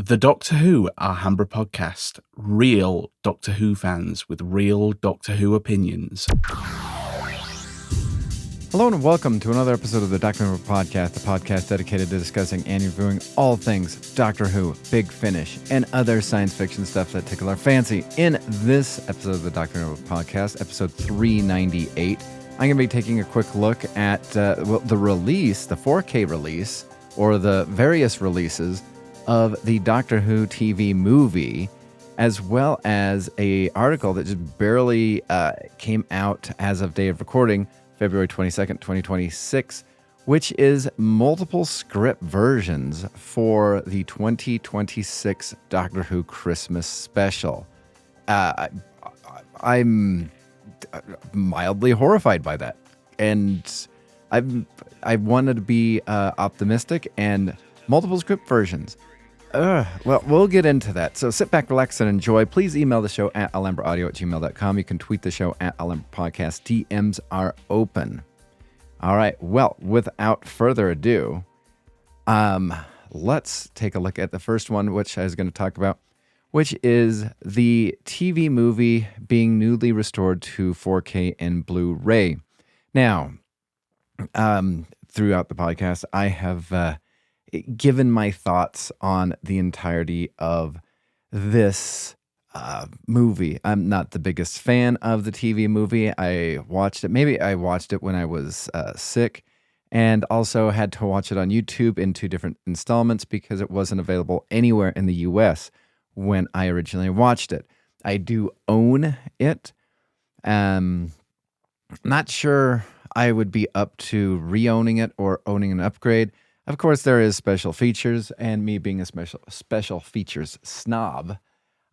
The Doctor Who Alhambra Podcast. Real Doctor Who fans with real Doctor Who opinions. Hello and welcome to another episode of the Alhambra Podcast, the podcast dedicated to discussing and reviewing all things Doctor Who, Big Finish, and other science fiction stuff that tickle our fancy. In this episode of the Alhambra Podcast, episode 398, I'm going to be taking a quick look at the release, the 4K release, or the various releases of the Doctor Who TV movie, as well as a article that just barely came out as of day of recording, February 22nd, 2026, which is multiple script versions for the 2026 Doctor Who Christmas special. I'm mildly horrified by that, and I wanted to be optimistic, and multiple script versions. Well, we'll get into that. So sit back, relax, and enjoy. Please email the show at alhambraaudio@gmail.com. You can tweet the show at Alhambra Podcast. DMs are open. All right. Well, without further ado, let's take a look at the first one, which I was going to talk about, which is the TV movie being newly restored to 4K and Blu-ray. Now, throughout the podcast, I have given my thoughts on the entirety of this movie. I'm not the biggest fan of the TV movie. I watched it. Maybe I watched it when I was sick, and also had to watch it on YouTube in two different installments because it wasn't available anywhere in the US when I originally watched it. I do own it. Not sure I would be up to re-owning it or owning an upgrade. Of course, there is special features, and me being a special features snob,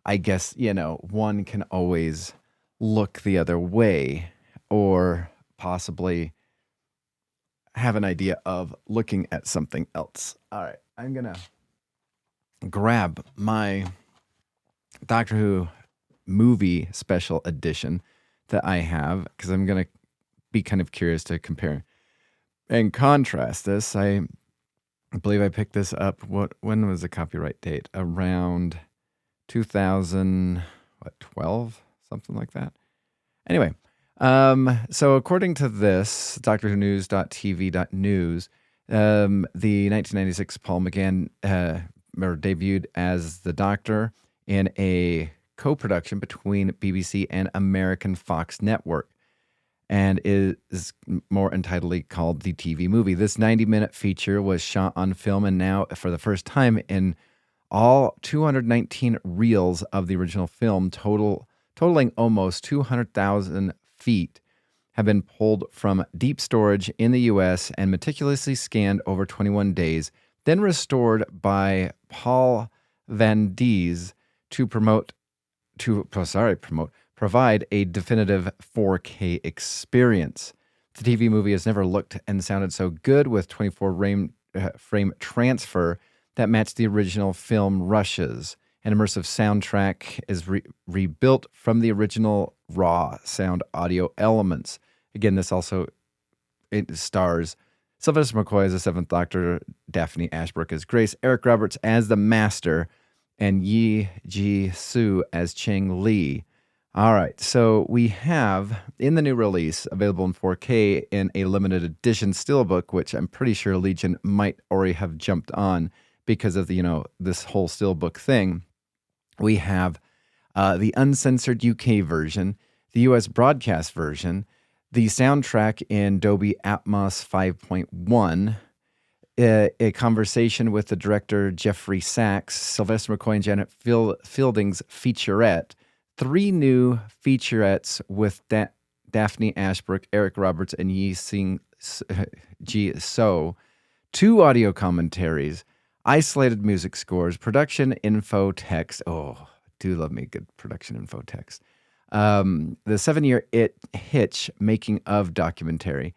I guess, one can always look the other way or possibly have an idea of looking at something else. All right, I'm going to grab my Doctor Who movie special edition that I have, because I'm going to be kind of curious to compare and contrast this. I believe I picked this up. When was the copyright date? Around 2012, something like that. Anyway, so according to this, DoctorWhoNews.tv.news, the 1996 Paul McGann debuted as the Doctor in a co-production between BBC and American Fox Network, and is more entirely called the TV movie. This 90-minute feature was shot on film, and now, for the first time in all 219 reels of the original film, totaling almost 200,000 feet, have been pulled from deep storage in the U.S. and meticulously scanned over 21 days, then restored by Paul Van Dies to provide a definitive 4K experience. The TV movie has never looked and sounded so good, with 24 frame transfer that matched the original film rushes. An immersive soundtrack is rebuilt from the original raw sound audio elements. Again, this also stars Sylvester McCoy as the Seventh Doctor, Daphne Ashbrook as Grace, Eric Roberts as the Master, and Yi Ji Soo as Cheng Li. All right, so we have, in the new release, available in 4K in a limited edition steelbook, which I'm pretty sure Legion might already have jumped on because of this whole steelbook thing. We have the uncensored UK version, the US broadcast version, the soundtrack in Dolby Atmos 5.1, a conversation with the director Jeffrey Sachs, Sylvester McCoy and Janet Fielding's featurette, 3 new featurettes with Daphne Ashbrook, Eric Roberts, and Yi Ji So, 2 audio commentaries, isolated music scores, production info text. Oh, do love me good production info text. The 7-year Hitch making of documentary,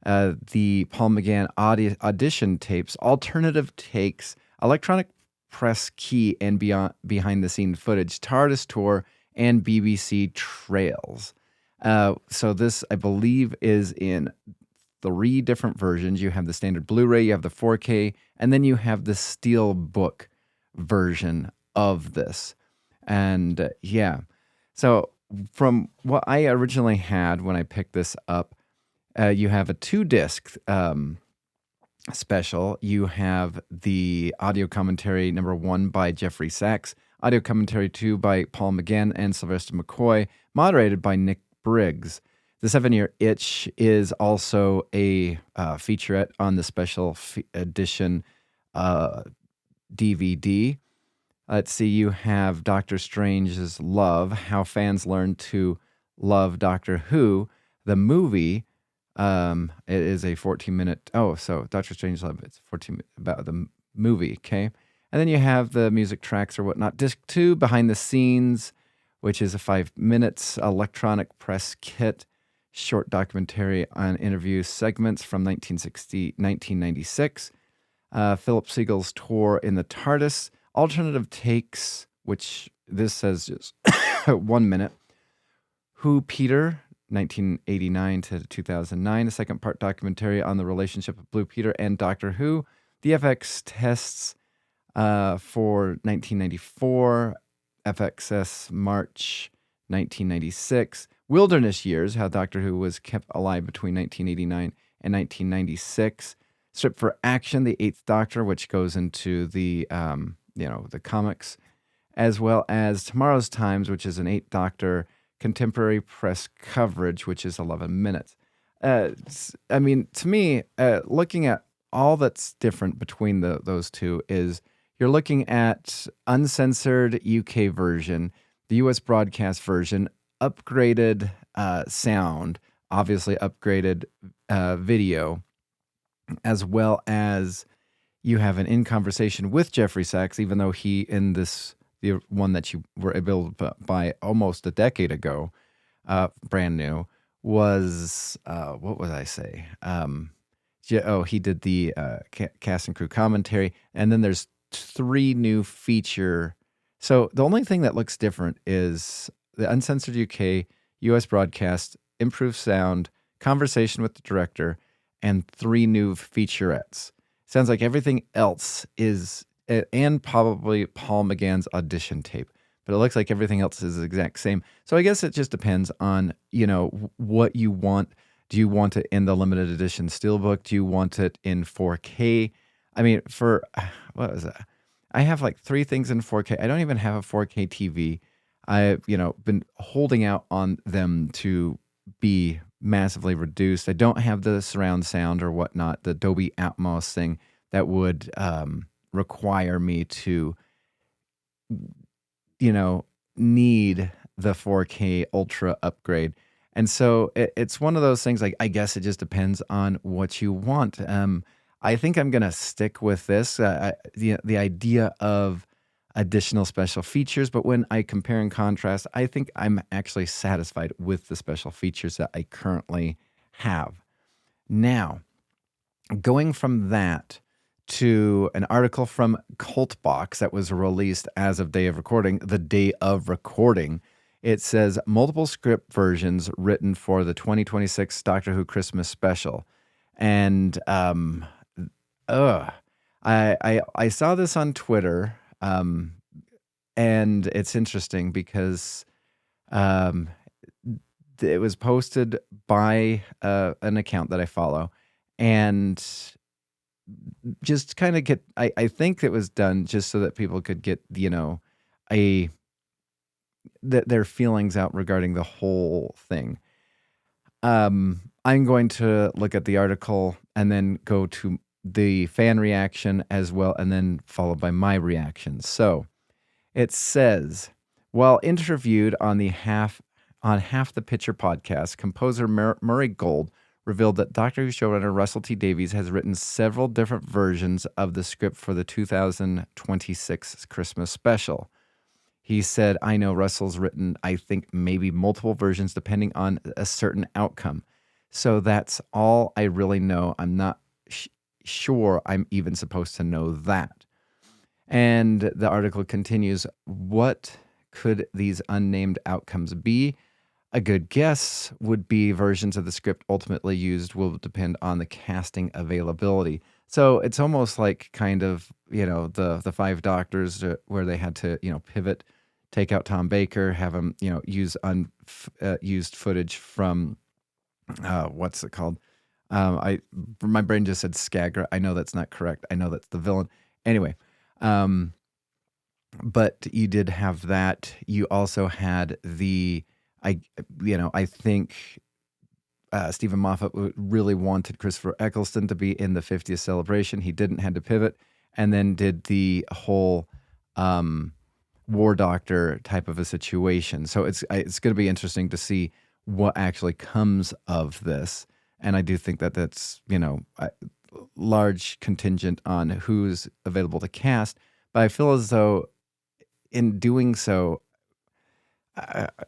the Paul McGann audition tapes, alternative takes, electronic press key and behind the scene footage, TARDIS tour, and BBC trails. So this, I believe, is in 3 different versions. You have the standard Blu-ray, you have the 4K, and then you have the Steel Book version of this. And so from what I originally had when I picked this up, you have a 2-disc special. You have the audio commentary number 1 by Jeffrey Sachs, audio commentary 2 by Paul McGann and Sylvester McCoy, moderated by Nick Briggs. The 7-Year Itch is also a featurette on the special edition DVD. Let's see, you have Doctor Strange's Love, How Fans Learn to Love Doctor Who, the movie. It is a 14-minute. So Doctor Strange Love, it's 14 about the movie, okay? And then you have the music tracks or whatnot. Disc 2, Behind the Scenes, which is a 5 minutes electronic press kit, short documentary on interview segments from 1996. Philip Siegel's Tour in the TARDIS, alternative takes, which this says just 1 minute. Who Peter, 1989 to 2009, a second part documentary on the relationship of Blue Peter and Doctor Who. The FX tests for 1994, FXS March 1996. Wilderness Years, how Doctor Who was kept alive between 1989 and 1996. Strip for Action, The Eighth Doctor, which goes into the the comics, as well as Tomorrow's Times, which is an 8th Doctor contemporary press coverage, which is 11 minutes. To me, looking at all that's different between those two is you're looking at uncensored UK version, the US broadcast version, upgraded sound, obviously upgraded video, as well as you have an in conversation with Jeffrey Sachs, even though he in the one that you were able to buy almost a decade ago, brand new, was what would I say? He did the cast and crew commentary, and then there's 3 new feature. So the only thing that looks different is the uncensored UK, US broadcast, improved sound, conversation with the director, and 3 new featurettes. Sounds like everything else is, and probably Paul McGann's audition tape, but it looks like everything else is the exact same. So I guess it just depends on, what you want. Do you want it in the limited edition steelbook? Do you want it in 4K? I mean, what was that? I have like 3 things in 4K. I don't even have a 4K TV. I've, been holding out on them to be massively reduced. I don't have the surround sound or whatnot, the Dolby Atmos thing that would require me to, need the 4K Ultra upgrade. And so it's one of those things, like, I guess it just depends on what you want. I think I'm going to stick with this, the idea of additional special features, but when I compare and contrast, I think I'm actually satisfied with the special features that I currently have. Now, going from that to an article from Cultbox that was released as of the day of recording, it says multiple script versions written for the 2026 Doctor Who Christmas special. And I saw this on Twitter, and it's interesting because it was posted by an account that I follow, and just kind of I think it was done just so that people could get, their feelings out regarding the whole thing. I'm going to look at the article and then go to the fan reaction as well, and then followed by my reaction. So it says, while interviewed on Half the Picture podcast, composer Murray Gold revealed that Doctor Who showrunner Russell T Davies has written several different versions of the script for the 2026 Christmas special. He said, I know Russell's written, I think, maybe multiple versions depending on a certain outcome. So that's all I really know. I'm not sure I'm even supposed to know that. And the article continues, what could these unnamed outcomes be? A good guess would be versions of the script ultimately used will depend on the casting availability. So it's almost like kind of, the Five Doctors where they had to, pivot, take out Tom Baker, have him, use used footage from, what's it called? My brain just said Skagra. I know that's not correct. I know that's the villain. Anyway, but you did have that. You also had I think Stephen Moffat really wanted Christopher Eccleston to be in the 50th celebration. He didn't, had to pivot, and then did the whole War Doctor type of a situation. So it's going to be interesting to see what actually comes of this. And I do think that that's, a large contingent on who's available to cast. But I feel as though in doing so,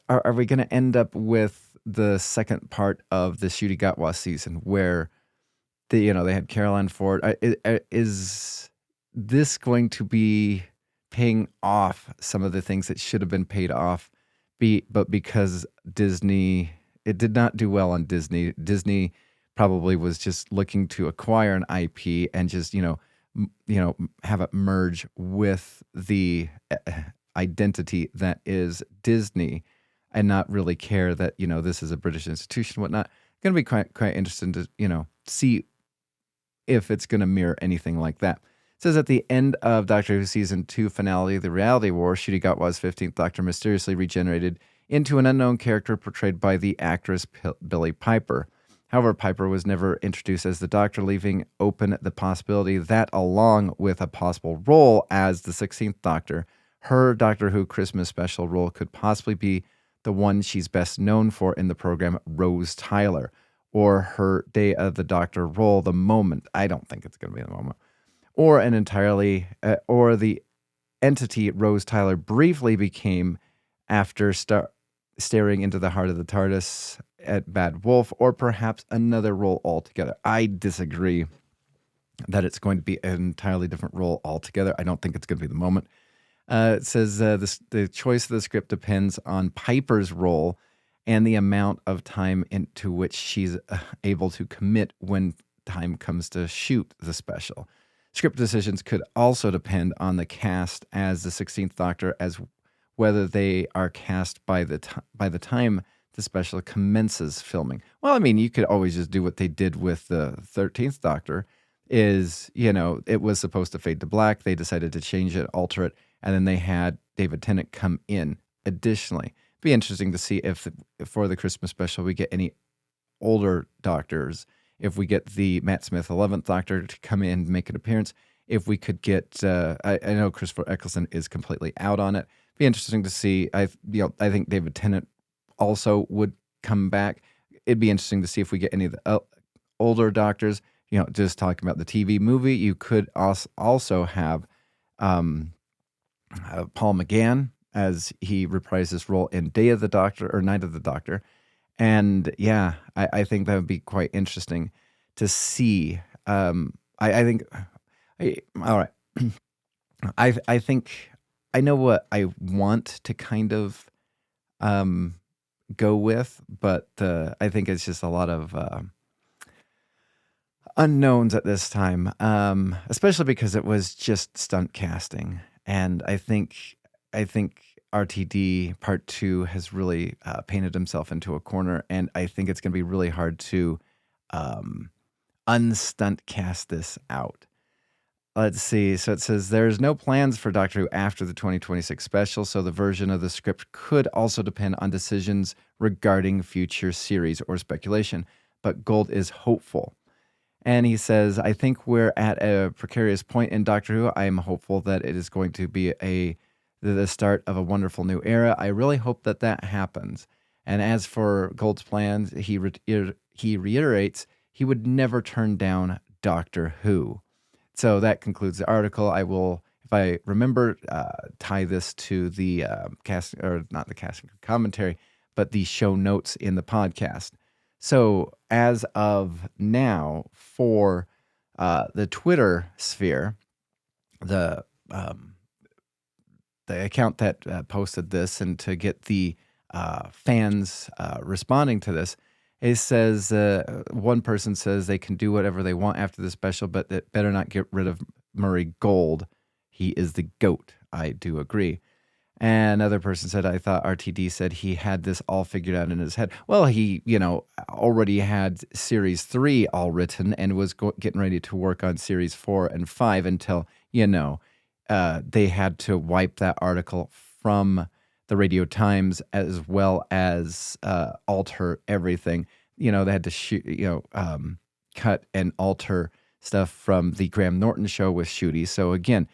are we going to end up with the second part of the Ncuti Gatwa season where they had Caroline Ford? Is this going to be paying off some of the things that should have been paid off? But because Disney, it did not do well on Disney. Disney probably was just looking to acquire an IP and just have it merge with the identity that is Disney, and not really care that this is a British institution, whatnot. Going to be quite interesting to see if it's going to mirror anything like that. It says at the end of Doctor Who season 2 finale, The Reality War, Ncuti Gatwa's 15th Doctor mysteriously regenerated into an unknown character portrayed by the actress Billie Piper. However, Piper was never introduced as the Doctor, leaving open the possibility that, along with a possible role as the 16th Doctor, her Doctor Who Christmas special role could possibly be the one she's best known for in the program, Rose Tyler, or her Day of the Doctor role, The Moment. I don't think it's going to be The Moment. Or or the entity Rose Tyler briefly became after staring into the heart of the TARDIS at Bad Wolf, or perhaps another role altogether. I disagree that it's going to be an entirely different role altogether. I don't think it's going to be The Moment. It says the choice of the script depends on Piper's role and the amount of time into which she's able to commit when time comes to shoot the special. Script decisions could also depend on the cast as the 16th Doctor, as whether they are cast by the time the special commences filming. Well, I mean, you could always just do what they did with the 13th Doctor. It was supposed to fade to black. They decided to change it, alter it, and then they had David Tennant come in additionally. Be interesting to see if for the Christmas special we get any older Doctors, if we get the Matt Smith 11th Doctor to come in and make an appearance, if we could get, I know Christopher Eccleston is completely out on it. Be interesting to see. I think David Tennant also would come back. It'd be interesting to see if we get any of the older Doctors. Just talking about the TV movie, you could also have Paul McGann as he reprised his role in Day of the Doctor or Night of the Doctor. And yeah, I think that would be quite interesting to see. All right. I think I know what I want to kind of go with, but I think it's just a lot of unknowns at this time, especially because it was just stunt casting. And I think RTD Part 2 has really painted himself into a corner, and I think it's going to be really hard to unstunt cast this out. Let's see. So it says there's no plans for Doctor Who after the 2026 special, so the version of the script could also depend on decisions regarding future series or speculation, but Gold is hopeful. And he says, I think we're at a precarious point in Doctor Who. I am hopeful that it is going to be the start of a wonderful new era. I really hope that happens. And as for Gold's plans, he reiterates he would never turn down Doctor Who. So that concludes the article. I will, if I remember, tie this to the cast, or not the casting commentary, but the show notes in the podcast. So as of now, for the Twitter sphere, the account that posted this, and to get the fans responding to this, It says, one person says they can do whatever they want after the special, but that better not get rid of Murray Gold. He is the GOAT. I do agree. And another person said, I thought RTD said he had this all figured out in his head. Well, he, already had Series 3 all written and was getting ready to work on Series 4 and 5 until, they had to wipe that article from the Radio Times as well as alter everything. They had to shoot, cut and alter stuff from the Graham Norton show with Shooty. So again,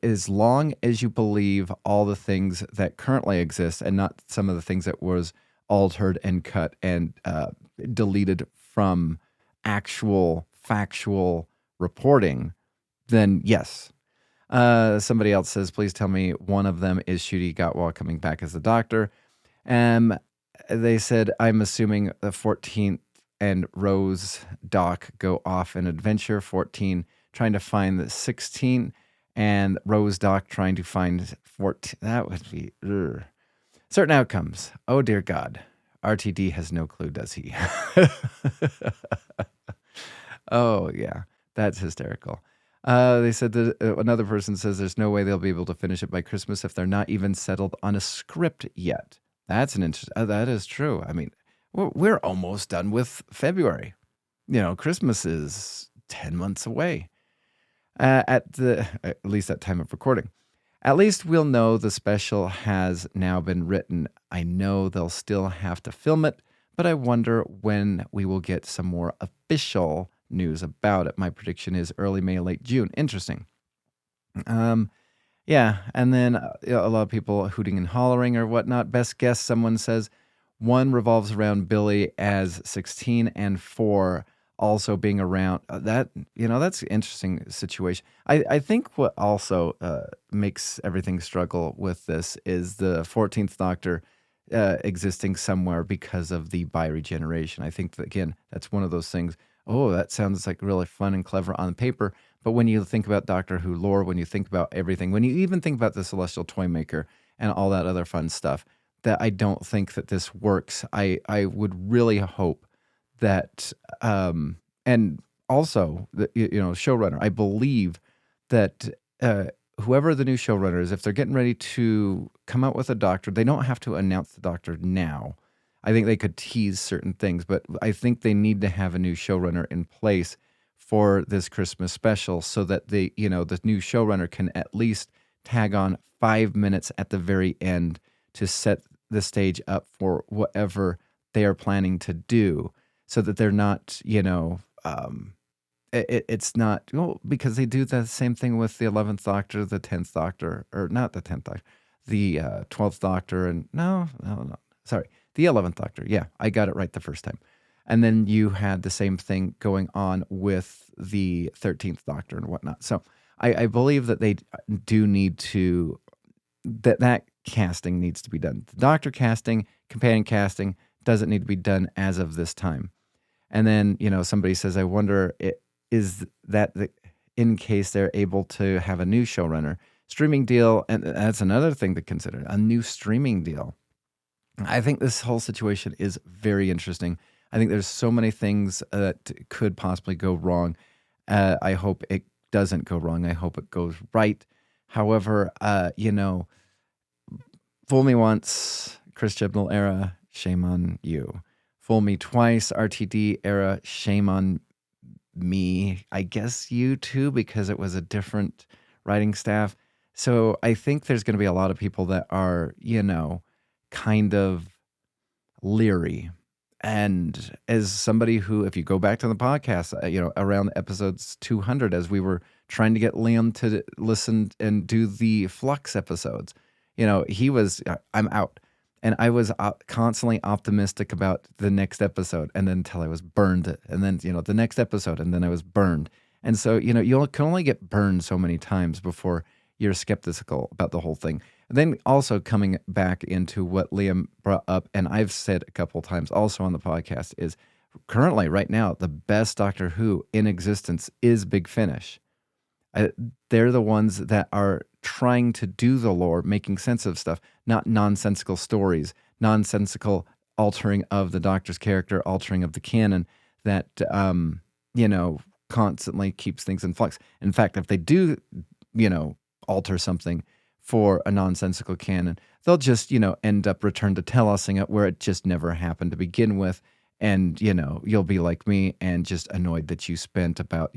as long as you believe all the things that currently exist and not some of the things that was altered and cut and deleted from actual factual reporting, then yes. Somebody else says, please tell me one of them is Shooty Gatwa coming back as the doctor. They said, I'm assuming the 14th and Rose Doc go off an adventure, 14 trying to find the 16 and Rose Doc trying to find 14. That would be certain outcomes. Oh, dear God. RTD has no clue, does he? Oh, yeah. That's hysterical. They said that another person says there's no way they'll be able to finish it by Christmas if they're not even settled on a script yet. That's an interesting. That is true. I mean, we're almost done with February. Christmas is 10 months away. At least that time of recording. At least we'll know the special has now been written. I know they'll still have to film it, but I wonder when we will get some more official news about it. My prediction is early May, late June. Interesting. Yeah, and then a lot of people hooting and hollering or whatnot. Best guess, someone says, 1 revolves around Billy as 16 and 4 also being around. That's an interesting situation. I think what also makes everything struggle with this is the 14th Doctor existing somewhere because of the bi-regeneration. I think that, again, that's one of those things. Oh, that sounds like really fun and clever on paper. But when you think about Doctor Who lore, when you think about everything, when you even think about the Celestial Toymaker and all that other fun stuff, that I don't think that this works. I would really hope that, and also, showrunner, I believe that whoever the new showrunner is, if they're getting ready to come out with a doctor, they don't have to announce the doctor now. I think they could tease certain things, but I think they need to have a new showrunner in place for this Christmas special so that the new showrunner can at least tag on 5 minutes at the very end to set the stage up for whatever they are planning to do, so that they're not, it's not, because they do the same thing with the 11th Doctor, the 10th Doctor, or not the 10th Doctor, the 12th Doctor, and sorry, the 11th Doctor. Yeah, I got it right the first time. And then you had the same thing going on with the 13th Doctor and whatnot. So I believe that they do need to, that casting needs to be done. The Doctor casting, companion casting doesn't need to be done as of this time. And then, somebody says, I wonder, is that in case they're able to have a new showrunner, streaming deal, and that's another thing to consider, a new streaming deal. I think this whole situation is very interesting. I think there's so many things that could possibly go wrong. I hope it doesn't go wrong. I hope it goes right. However, fool me once, Chris Chibnall era, shame on you. Fool me twice, RTD era, shame on me. I guess you too, because it was a different writing staff. So I think there's going to be a lot of people that are, kind of leery. And as somebody who, if you go back to the podcast, around episodes 200, as we were trying to get Liam to listen and do the Flux episodes, he was, I'm out. And I was constantly optimistic about the next episode, and then until I was burned. And then, the next episode, and then I was burned. And so, you can only get burned so many times before you're skeptical about the whole thing. And then also coming back into what Liam brought up, and I've said a couple times also on the podcast, is currently, right now, the best Doctor Who in existence is Big Finish. They're the ones that are trying to do the lore, making sense of stuff, not nonsensical stories, nonsensical altering of the Doctor's character, altering of the canon that, constantly keeps things in flux. In fact, if they do, alter something for a nonsensical canon, they'll just, end up return to telesing it where it just never happened to begin with. And, you'll be like me and just annoyed that you spent about,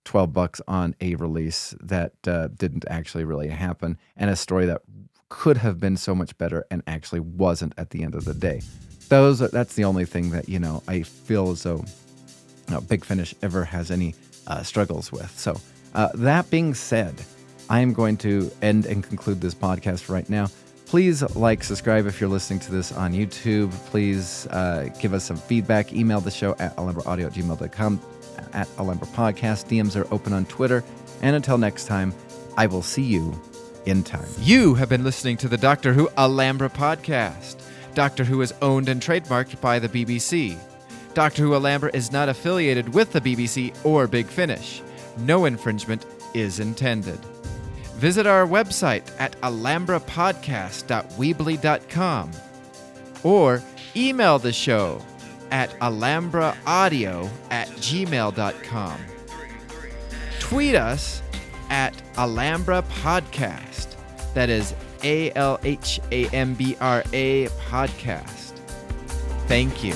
$12 on a release that didn't actually really happen, and a story that could have been so much better and actually wasn't at the end of the day. That's the only thing that, I feel as though Big Finish ever has any struggles with. So that being said, I am going to end and conclude this podcast right now. Please subscribe if you're listening to this on YouTube. Please give us some feedback. Email the show at alhambraaudio@gmail.com, at Alhambra Podcast. DMs are open on Twitter. And until next time, I will see you in time. You have been listening to the Doctor Who Alhambra Podcast. Doctor Who is owned and trademarked by the BBC. Doctor Who Alhambra is not affiliated with the BBC or Big Finish. No infringement is intended. Visit our website at alhambrapodcast.weebly.com or email the show at alhambraaudio@gmail.com. Tweet us at Alhambra Podcast. That is ALHAMBRA Podcast. Thank you.